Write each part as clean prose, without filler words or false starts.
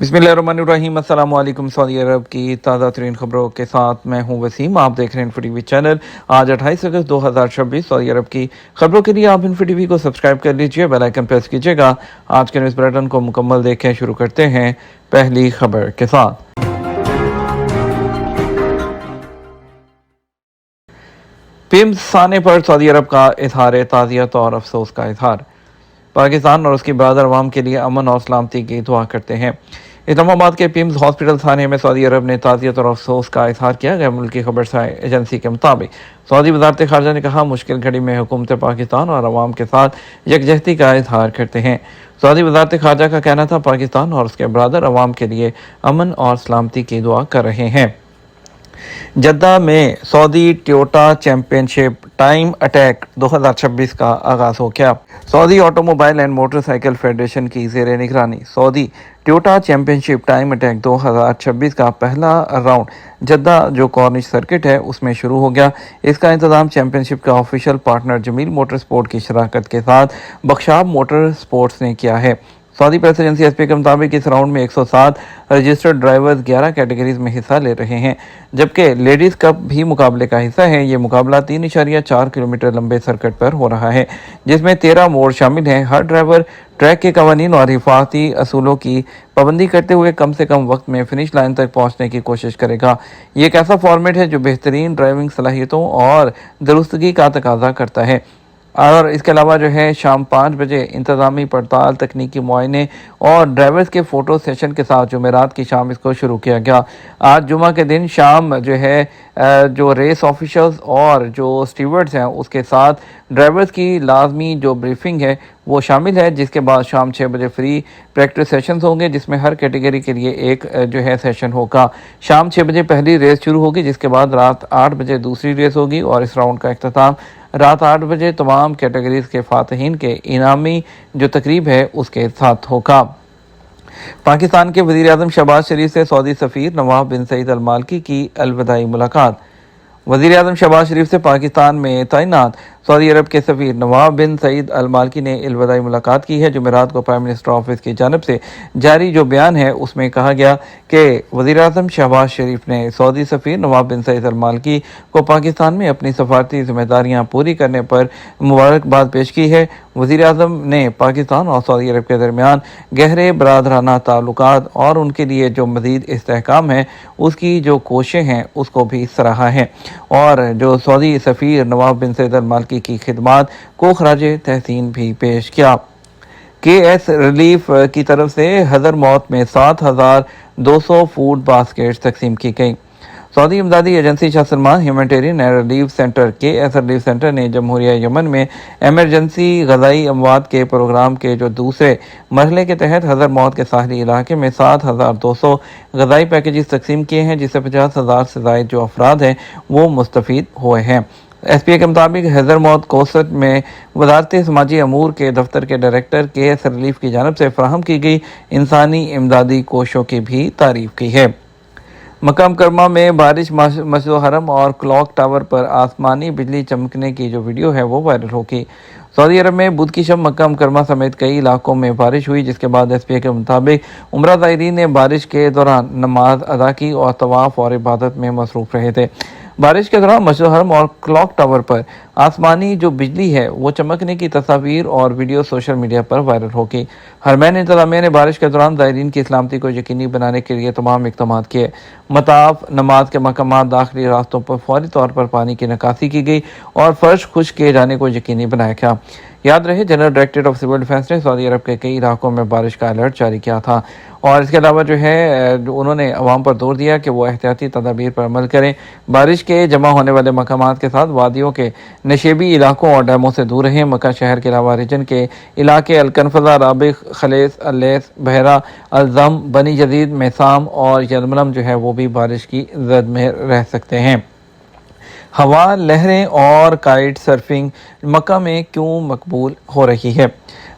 बिस्मिल्लाहिर्रहमानिर्रहीम। अस्सलाम वालेकुम। सऊदी अरब की ताज़ा तरीन खबरों के साथ मैं हूं वसीम। आप देख रहे हैं इन्फो टीवी चैनल। आज 28 अगस्त 2026 सऊदी अरब की खबरों के लिए आप इन्फो टीवी को सब्सक्राइब कर लीजिए, बेल आइकन प्रेस कीजिएगा। आज के न्यूज़ बुलेटिन को मुकम्मल देखें। शुरू करते हैं पहली खबर के साथ। पिम्स साने पर सऊदी अरब का इजहार ताज़ियत और अफसोस का इजहार। पाकिस्तान और उसकी बरादर अवाम के लिए अमन और सलामती की दुआ करते हैं। इस्लामाबाद के पिम्स हॉस्पिटल थाने में सऊदी अरब ने ताज़ियत और अफसोस का इजहार किया। गया मुल्क की खबर एजेंसी के मुताबिक सऊदी वज़ारत ख़ारजा ने कहा, मुश्किल घड़ी में हुकूमत पाकिस्तान और अवाम के साथ यकजहती का इजहार करते हैं। सऊदी वज़ारत ख़ारजा का कहना था, पाकिस्तान और उसके बरादर अवाम के लिए अमन और सलामती की दुआ कर रहे हैं। जद्दा में Saudi Toyota championship time attack 2026 का आगाज हो गया। Saudi automobile and motorcycle federation की ज़ेरे निगरानी Saudi Toyota championship time attack 2026 का पहला राउंड जद्दा जो कॉर्निश सर्किट है उसमें शुरू हो गया। इसका इंतजाम चैंपियनशिप का official partner Jameel motor sport की शराकत के साथ बख्शाब मोटर स्पोर्ट्स ने किया है। सऊदी प्रेस एजेंसी एसपी के मुताबिक इस राउंड में 107 रजिस्टर्ड ड्राइवर्स 11 कैटेगरीज में हिस्सा ले रहे हैं, जबकि लेडीज़ कप भी मुकाबले का हिस्सा है। ये मुकाबला 3.4 किलोमीटर लंबे सर्किट पर हो रहा है, जिसमें 13 मोड़ शामिल हैं। हर ड्राइवर ट्रैक के कवानीन और हिफाजती असूलों की पाबंदी करते हुए कम से कम वक्त में फिनिश लाइन तक पहुंचने की कोशिश करेगा। ये एक ऐसा फॉर्मेट है जो बेहतरीन ड्राइविंग सलाहियतों और दुरुस्तगी का तकाजा करता है। और इसके अलावा जो है शाम 5 बजे इंतज़ामी पड़ताल, तकनीकी मुआयने और ड्राइवर्स के फ़ोटो सेशन के साथ जुमेरात की शाम इसको शुरू किया गया। आज जुमा के दिन शाम जो है जो रेस ऑफिशल्स और जो स्टीवर्ड्स हैं उसके साथ ड्राइवर्स की लाजमी जो ब्रीफिंग है वो शामिल है, जिसके बाद शाम 6 बजे फ्री प्रैक्टिस सेशंस होंगे, जिसमें हर कैटेगरी के लिए एक जो है सेशन होगा। शाम 6 बजे पहली रेस शुरू होगी, जिसके बाद रात 8 बजे दूसरी रेस होगी और इस राउंड का इख्तिताम रात 8 बजे तमाम कैटेगरीज के फातहीन के इनामी जो तकरीब है उसके साथ होगा। पाकिस्तान के वज़ीर आज़म शहबाज शरीफ से सऊदी सफ़ीर नवाफ बिन सईद अल मालकी की अलविदाई मुलाकात। वज़ीर आज़म शहबाज शरीफ से पाकिस्तान में तैनात सऊदी अरब के सफ़ीर नवाफ बिन सईद अल मालकी ने अलविदाई मुलाकात की है। जुमेरात को प्राइम मिनिस्टर ऑफिस की जानिब से जारी जो बयान है उसमें कहा गया कि वज़ीर आज़म शहबाज शरीफ ने सऊदी सफ़ीर नवाफ बिन सईद अल मालकी को पाकिस्तान में अपनी सफारती जिम्मेदारियाँ पूरी करने पर मुबारकबाद पेश की है। वज़ीर आज़म ने पाकिस्तान और सऊदी अरब के दरमियान गहरे बरादराना ताल्लुकात और उनके लिए जो मज़ीद इस्तेहकाम है उसकी जो कोशिशें हैं उसको भी सराहा है और जो सऊदी सफ़ीर नवाफ बिन सईद अल मालकी की खिदमात को खराज तहसीन भी पेश किया। KS रिलीफ की तरफ से हज़र मौत में 7,200 फूड बास्केट्स तकसीम की गई। सऊदी इमदादी एजेंसी शाह Salman humanitarian and relief centre KS relief centre ने जमहूरिया यमन में एमरजेंसी ग़ज़ाई अमवात के प्रोग्राम के जो दूसरे मरहले के तहत हज़र मौत के साहली इलाके में 7,200 ग़ज़ाई पैकेजेस तकसीम किए हैं, जिससे 50,000 से ज़ायद जो अफराद हैं वो मुस्तफ़ीद हुए हैं। SPA के मुताबिक हज़र मौत कोसट में वज़ारत समाजी अमूर के दफ्तर के डायरेक्टर KS रिलीफ की जानिब से फ़राहम की गई इंसानी इमदादी कोशिशों की भी तारीफ़ की है। मक्का मुकर्रमा में बारिश, मस्जिद हरम और क्लॉक टावर पर आसमानी बिजली चमकने की जो वीडियो है वो वायरल होगी। सऊदी अरब में बुध की शब मक्का मुकर्रमा समेत कई इलाकों में बारिश हुई, जिसके बाद SPA के मुताबिक उम्रा ज़ायरीन ने बारिश के दौरान नमाज अदा की और तवाफ़ और इबादत में मसरूफ़ रहे थे। बारिश के दौरान मस्जिद हरम और क्लॉक टावर पर आसमानी जो बिजली है वो चमकने की तस्वीर और वीडियो सोशल मीडिया पर वायरल होगी। हरमैन इंतज़ामिया ने बारिश के दौरान ज़ायरीन की सलामती को यकीनी बनाने के लिए तमाम इक़दाम किए। मताफ, नमाज के मकामात, दाखिली रास्तों पर फौरी तौर पर पानी की निकासी की गई और फर्श खुश्क किए जाने को यकीनी बनाया गया। याद रहे, general directorate of civil defence ने सऊदी अरब के कई इलाकों में बारिश का अलर्ट जारी किया था और इसके अलावा जो है उन्होंने अवाम पर जोर दिया कि वो एहतियाती तदाबीर पर अमल करें। बारिश के जमा होने वाले मकामात के साथ वादियों के नशेबी इलाकों और डैमों से दूर रहें। मक्का शहर के अलावा रीजन के इलाके अलकनफजा, राबिक, खलेस, अल्लेस, बहरा, अलजम, बनी जदीद, मैसाम और यलमलम जो है वो भी बारिश की जद में रह सकते हैं। हवा, लहरें और काइट सर्फिंग मक्का में क्यों मकबूल हो रही है?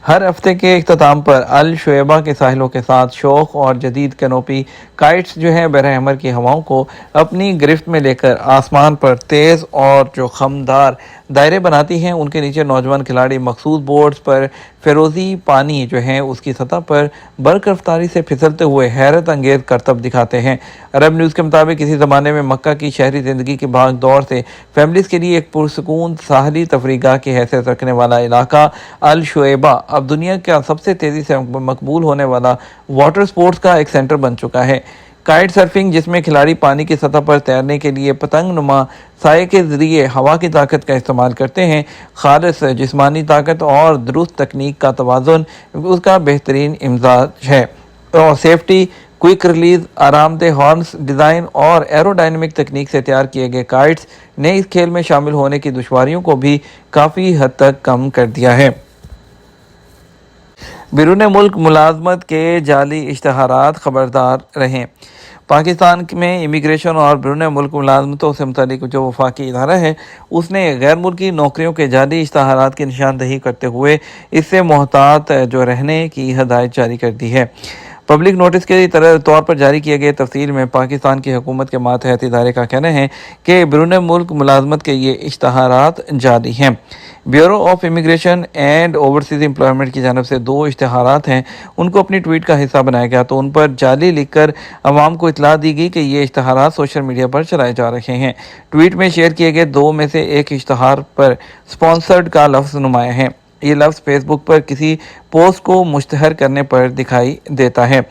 हर हफ्ते के इख्तिताम पर अल शुएबा के साहिलों के साथ शौक और जदीद कैनोपी काइट्स जो है बहर हमर की हवाओं को अपनी गिरफ्त में लेकर आसमान पर तेज़ और जो खमदार दायरे बनाती हैं। उनके नीचे नौजवान खिलाड़ी मखसूस बोर्ड्स पर फिरोजी पानी जो है उसकी सतह पर बर्क रफ्तारी से फिसलते हुए हैरत अंगेज करतब दिखाते हैं। अरब न्यूज़ के मुताबिक इसी ज़माने में मक्का की शहरी ज़िंदगी की भाग दौड़ से फैमिलीज़ के लिए एक पुरसकून साहली तफरीगाह की हैसियत रखने वाला इलाका अल शुएबा अब दुनिया का सबसे तेज़ी से मकबूल होने वाला वाटर स्पोर्ट्स का एक सेंटर बन चुका है। काइट सर्फिंग, जिसमें खिलाड़ी पानी की सतह पर तैरने के लिए पतंग नुमा साए के ज़रिए हवा की ताकत का इस्तेमाल करते हैं, खालिस जिस्मानी ताकत और दुरुस्त तकनीक का तवाज़ुन उसका बेहतरीन इम्जाज है। और सेफ्टी, क्विक रिलीज, आरामदेह हॉर्न्स डिज़ाइन और एरोडायनेमिक तकनीक से तैयार किए गए काइट्स ने इस खेल में शामिल होने की दुश्वारियों को भी काफ़ी हद तक कम कर दिया है। बैरून मुल्क मुलाजमत के जाली इश्तहारात, खबरदार रहें। पाकिस्तान में इमिग्रेशन और बैरून मुल्क मुलाजमतों से मुतालिक जो वफाकी इदारा है उसने गैर मुल्की नौकरियों के जाली इश्तहारात की निशानदही करते हुए इससे मोहतात जो रहने की हदायत जारी कर दी है। पब्लिक नोटिस के तौर पर जारी किए गए तफसील में पाकिस्तान की हुकूमत के मातहत इदारे का कहना है कि बैरून मुल्क मुलाजमत के ये इश्तहारात जाली हैं। Bureau of immigration and overseas employment की जानब से 2 इश्तहारात हैं, उनको अपनी ट्वीट का हिस्सा बनाया गया तो उन पर जाली लिखकर अवाम को इतला दी गई कि ये इश्तहारात सोशल मीडिया पर चलाए जा रहे हैं। ट्वीट में शेयर किए गए 2 में से एक इश्तहार पर स्पॉन्सर्ड का लफ्ज़ नुमाया है। ये लफ्ज़ फेसबुक पर किसी पोस्ट को मुश्तहर करने पर दिखाई देता है।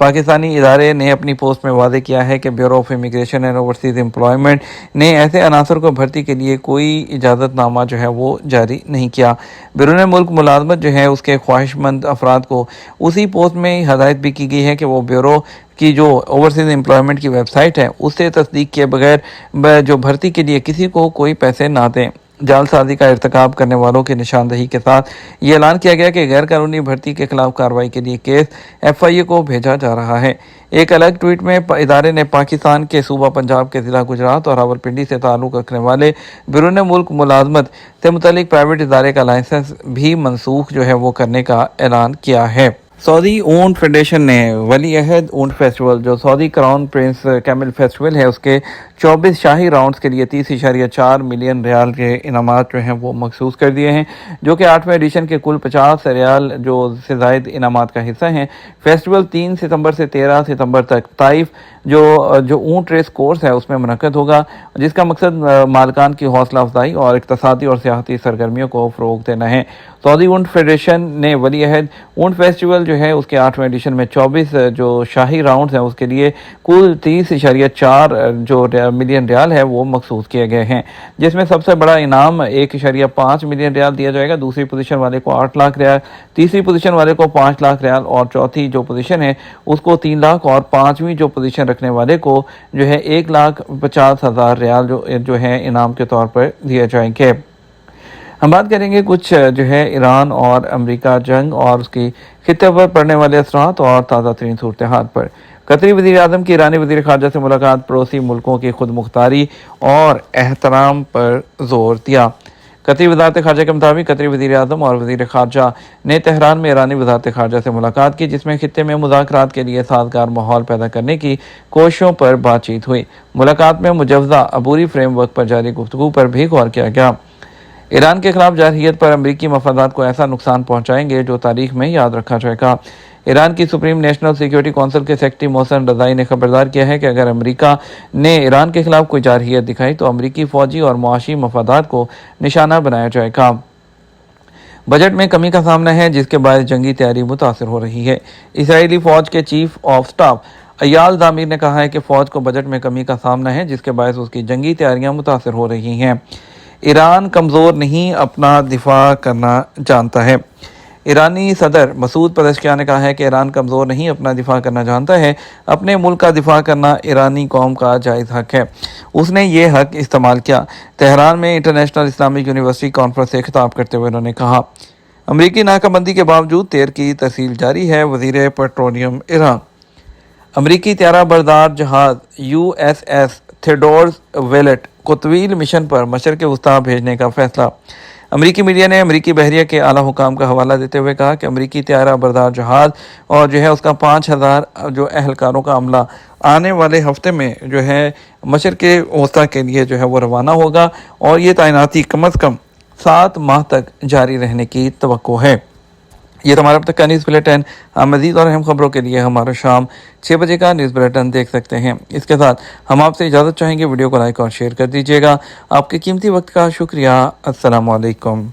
पाकिस्तानी इदारे ने अपनी पोस्ट में वादे किया है कि bureau of immigration and overseas employment ने ऐसे अनासर को भर्ती के लिए कोई इजाज़तनामा जो है वो जारी नहीं किया। बैरून मुल्क मुलाजमत जो है उसके ख्वाहिशमंद अफराद को उसी पोस्ट में हदायत भी की गई है कि वो ब्यूरो की जो ओवरसीज एम्प्लॉयमेंट की वेबसाइट है उससे तस्दीक किए बगैर जो भर्ती के लिए किसी को कोई पैसे ना दें। जालसाजी का इर्तिकाब करने वालों की निशानदही के साथ ये ऐलान किया गया कि गैर कानूनी भर्ती के खिलाफ कार्रवाई के लिए केस FIA को भेजा जा रहा है। एक अलग ट्वीट में इदारे ने पाकिस्तान के सूबा पंजाब के ज़िला गुजरात और रावलपिंडी से ताल्लुक़ रखने वाले बैरून मुल्क मुलाजमत से मुतल्लिक प्राइवेट इदारे का लाइसेंस भी मनसूख जो है वो करने का ऐलान किया है। सऊदी ऊंट फेडरेशन ने वली अहद ऊंट फेस्टिवल जो Saudi crown Prince camel festival है उसके 24 शाही राउंड्स के लिए 30.4 मिलियन रियाल के इनामात जो हैं वो मखसूस कर दिए हैं, जो कि 8वें एडिशन के कुल 50 रियाल जो से ज़ायद इनामात का हिस्सा हैं। फेस्टिवल 3 सितंबर से 13 सितंबर तक ताइफ जो ऊंट रेस कोर्स है उसमें मुनक़द होगा, जिसका मकसद मालकान की हौसला अफजाई और इक़्तिसादी और सियाहती सरगर्मियों को फ़रोग़ देना है। सऊदी ऊंट फेडरेशन ने वली अहद ऊंट फेस्टिवल जो है उसके 8वें एडिशन में 24 जो शाही राउंड्स हैं उसके लिए कुल 30.4 जो मिलियन रियाल है वो मखसूस किए गए हैं, जिसमें सबसे बड़ा इनाम 1.5 मिलियन रियाल दिया जाएगा। दूसरी पोजीशन वाले को 8 लाख रियाल, तीसरी पोजीशन वाले को 5 लाख रियाल और चौथी जो पोजीशन है उसको 3 लाख और 5वीं जो पोजीशन रखने वाले को जो है 1,50,000 रियाल जो है इनाम के तौर पर दिए जाएंगे। हम बात करेंगे कुछ जो है ईरान और अमेरिका जंग और उसकी खित्ते पर पड़ने वाले असरात और ताज़ा तरीन सूरत हाल पर। कतरी वज़ीर आज़म की ईरानी वज़ीर ख़ारजा से मुलाकात, पड़ोसी मुल्कों की खुद मुख्तारी और एहतराम पर जोर दिया। कतरी वज़ारत ख़ारजा के मुताबिक कतरी वज़ीर आज़म और वज़ीर ख़ारजा ने तेहरान में ईरानी वज़ारत ख़ारजा से मुलाकात की, जिसमें खित्ते में मुज़ाकरात के लिए साज़गार माहौल पैदा करने की कोशिशों पर बातचीत हुई। मुलाकात में मुजव्वज़ा अबूरी फ्रेमवर्क पर जारी गुफ्तगू पर भी गौर किया गया। ईरान के खिलाफ जारहियत पर अमरीकी मफादात को ऐसा नुकसान पहुंचाएंगे जो तारीख में याद रखा जाएगा। ईरान की सुप्रीम नेशनल सिक्योरिटी काउंसिल के सेक्रेटरी मोहसन रज़ाई ने खबरदार किया है कि अगर अमेरिका ने ईरान के खिलाफ कोई जारहियत दिखाई तो अमरीकी फ़ौजी और मुआशी मफादात को निशाना बनाया जाएगा। बजट में कमी का सामना है, जिसके बायस जंगी तैयारी मुतासर हो रही है। इसराइली फ़ौज के चीफ ऑफ स्टाफ अयाल ज़ामीर ने कहा है कि फ़ौज को बजट में कमी का सामना है, जिसके बायस उसकी जंगी तैयारियाँ मुतासर हो रही हैं। ईरान कमज़ोर नहीं, अपना दिफा करना जानता है। ईरानी सदर मसूद पज़ेश्कियान ने कहा है कि ईरान कमज़ोर नहीं, अपना दिफा करना जानता है। अपने मुल्क का दिफा करना ईरानी कौम का जायज़ हक़ है। उसने ये हक़ इस्तेमाल किया। तेहरान में इंटरनेशनल इस्लामिक यूनिवर्सिटी कॉन्फ्रेंस से खिताब करते हुए उन्होंने कहा, अमरीकी नाकाबंदी के बावजूद तेल की तहसील जारी है। वज़ीर पेट्रोलियम ईरान। अमरीकी त्यारा बरदार जहाज़ USS थियोडोर रूज़वेल्ट को तवील मिशन पर मशरिक़ वस्ता भेजने का फैसला। अमरीकी मीडिया ने अमरीकी बहरिया के आला हुकाम का हवाला देते हुए कहा कि अमरीकी त्यारा बरदार जहाज़ और जो है उसका 5,000 जो एहलकारों का अमला आने वाले हफ्ते में जो है मशरिक़ वस्ता के लिए जो है वो रवाना होगा और ये तैनाती कम अज़ कम 7 माह तक जारी रहने की तवक्को है। یہ تو ہمارا اب تک کا نیوز بلیٹن۔ مزید اور اہم خبروں کے لیے ہمارا شام 6 بجے کا نیوز بلیٹن دیکھ سکتے ہیں۔ اس کے ساتھ ہم آپ سے اجازت چاہیں گے، ویڈیو کو لائک اور شیئر کر دیجیے گا۔ آپ کے قیمتی وقت کا شکریہ۔ السلام علیکم۔